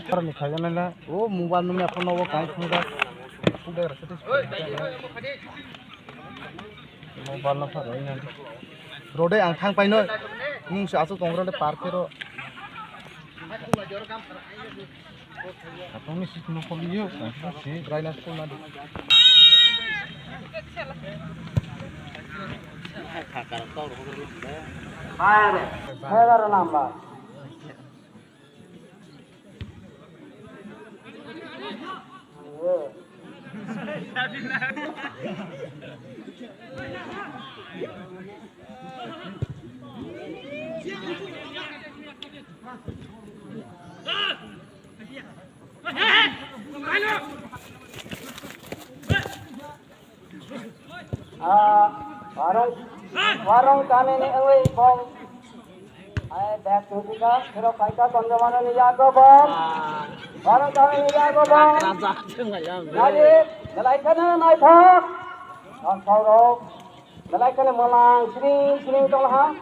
Orang ni kaya nila, oh mobile ni apa nawa kaya semua. Sudah rasa tu. Mobile nak apa ini? Road yang thang pai no, seasuh tongkron le park kero. Apa ni sih no folio? Si Raina school nadi. Hai, number. Warung kami ni away bom. Ay back to tiga, pero kaita konjamana ni jago bom. Warung kami ni jago bom. Jadi, dalaikan naik thak. Dan saurok, dalaikan malang sering tong ha.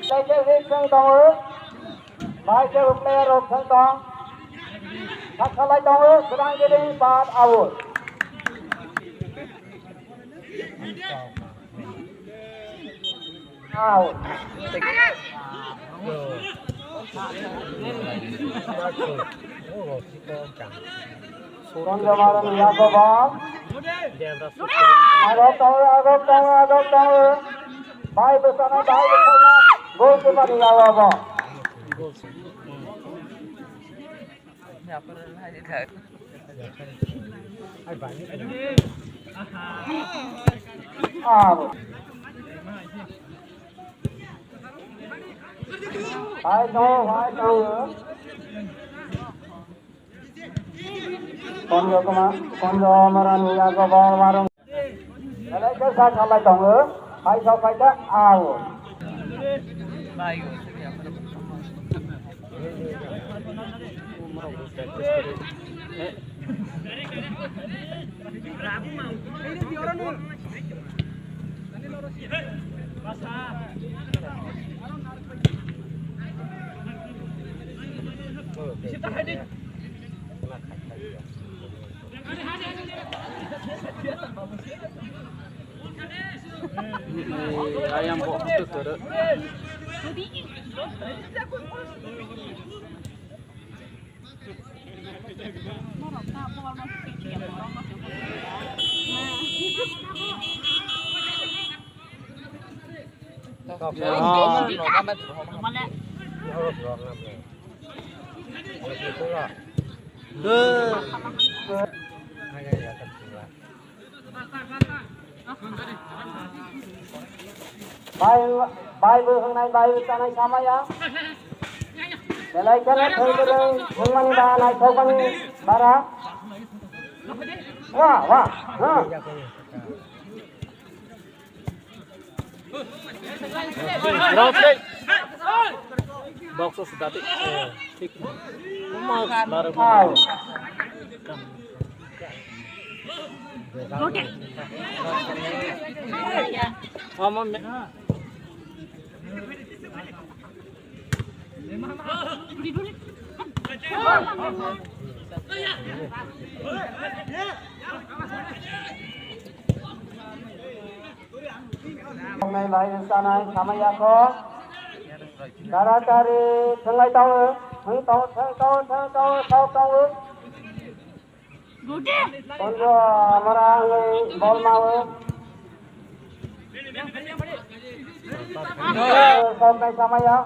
Saya sering tong, baik saya player of tong. Tak salah tong, sedang jadi 4 hour. Out. Konjamaran jago bom. Agak tahu. Baik bersama. Gol kepada jago bom. Out. Hai tahu. Konjamaran jago bom warung. Kalau kita salah tahu, hai tahu kita out. Ayam kok itu terus. Bài vừa hôm nay bài ta này sama ya. Để lại cái này thôi rồi, hôm nay ba này thôi con ba ra. Wah. Box sudah tik. Baru. Hôm nay lại sao này sama ya ko. Cara cari sengai tahu, tahu. Konjo marang bol mau. Sampai sama ya.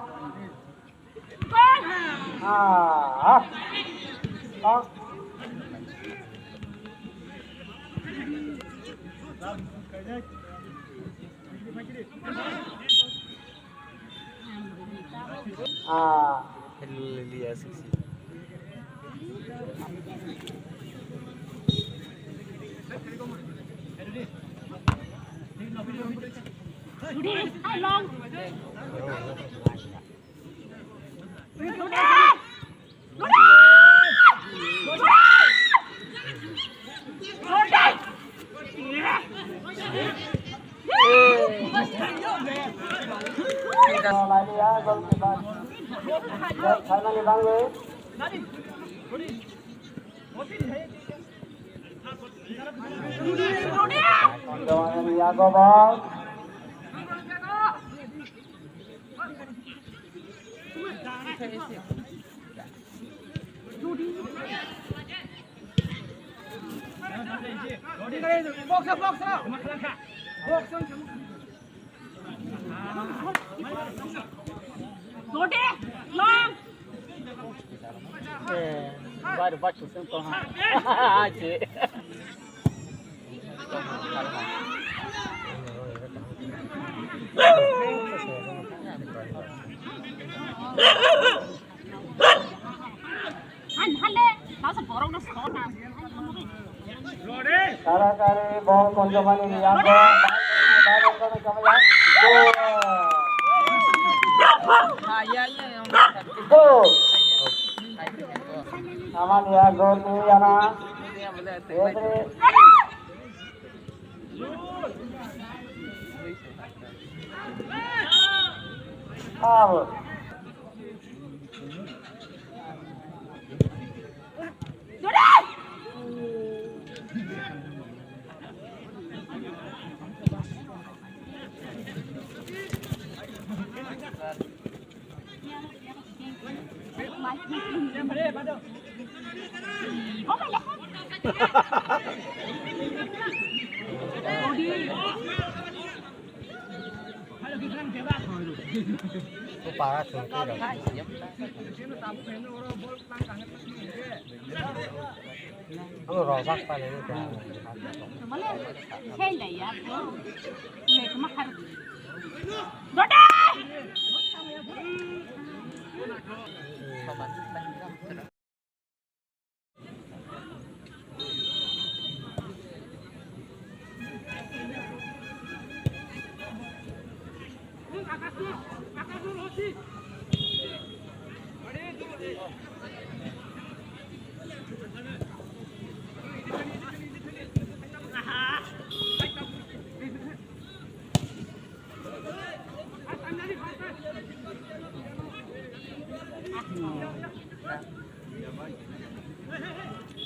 Kondraman Niago ball. Vai baixo sempre ha. Chị. Kari ball Kondraman Niago. Go. Aman ya gol ni yana. Out. Para thường cái rồi. Nó rồi bắt pa lên cái. Khen này á, mẹ có mắc hay đó đây.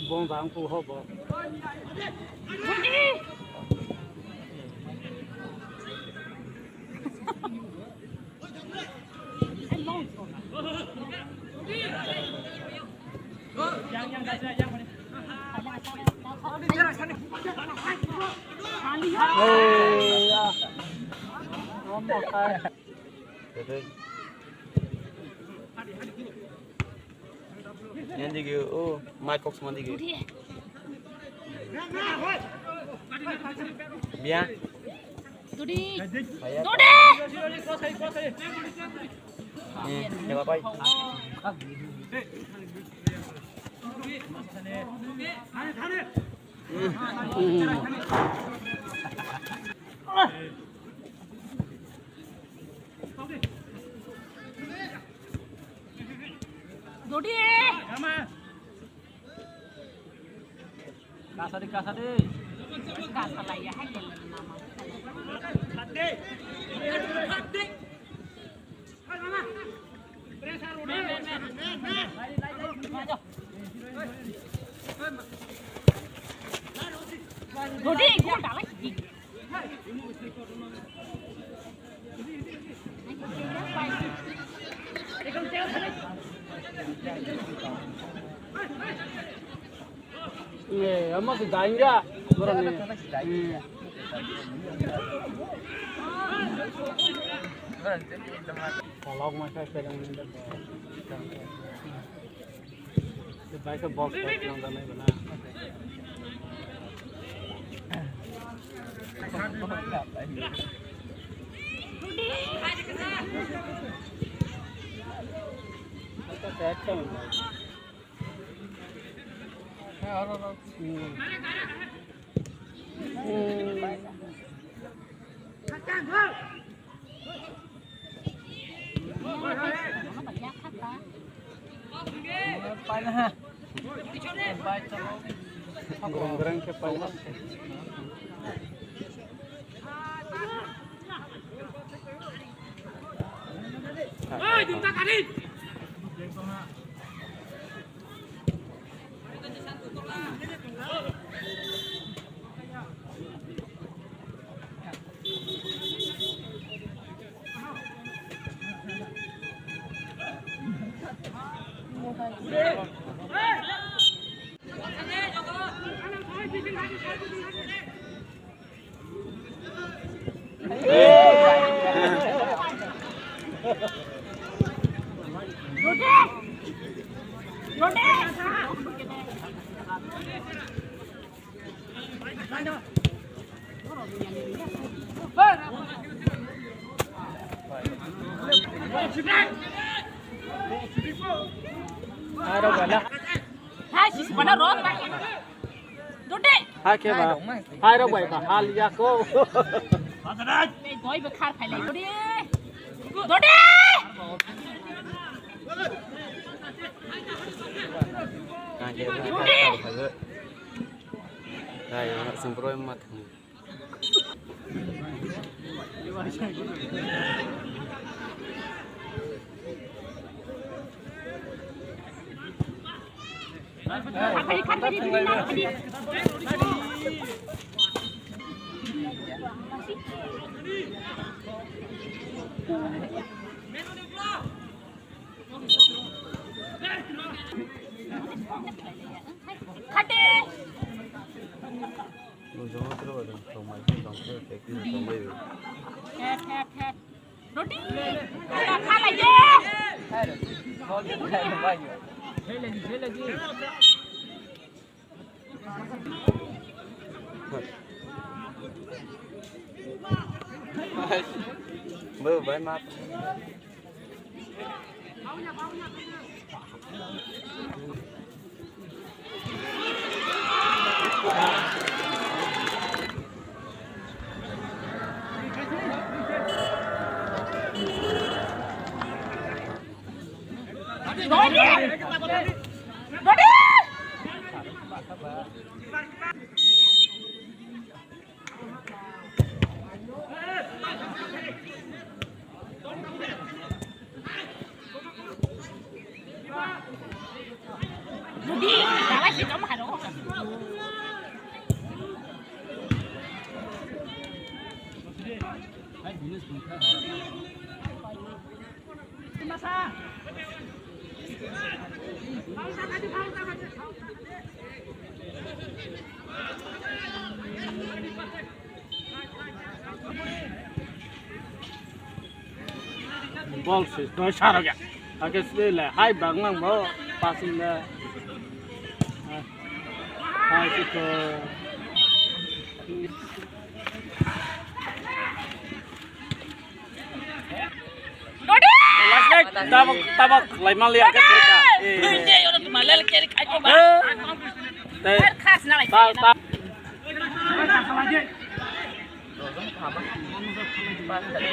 Bom vàng phù hợp bộ. Yan digyo, oh, Mike Cox man digyo. Biar. Dudi. Coba bay. Dudi. Kasar di. Kasar lah ya, hai nama. Dudi, gua dah lagi. Amma si dainga berani. Kalau macam saya yang ini, baik ke box yang dah naik mana. Kita setting. Goreng ke pala. Hai đâu vậy là Hai chỉ còn nó rốt mà. Rốt đi. hai kia mà hai đâu vậy mà hai lia cô Đây gói với khăn phải lấy rốt đi. Rốt đi. đây nó sinh pro em mặt Khăn phải đi đi nào đi. Khăn đi. Thép. Rốt đi. Khăn lại đi. thế là gì mơ với mắt Rốt đi. Rốt đi. Rốt đi. Đã lấy gì đó mà đâu. Masa. bol sih nó sao rồi kìa cái đây là hai bằng ngang bó passing là hai cái Rốt đi. tabak lại mang lihat cái mereka Ini orang Malaysia cari kacau bah. đây Khas nak lagi. ta Pas tadi.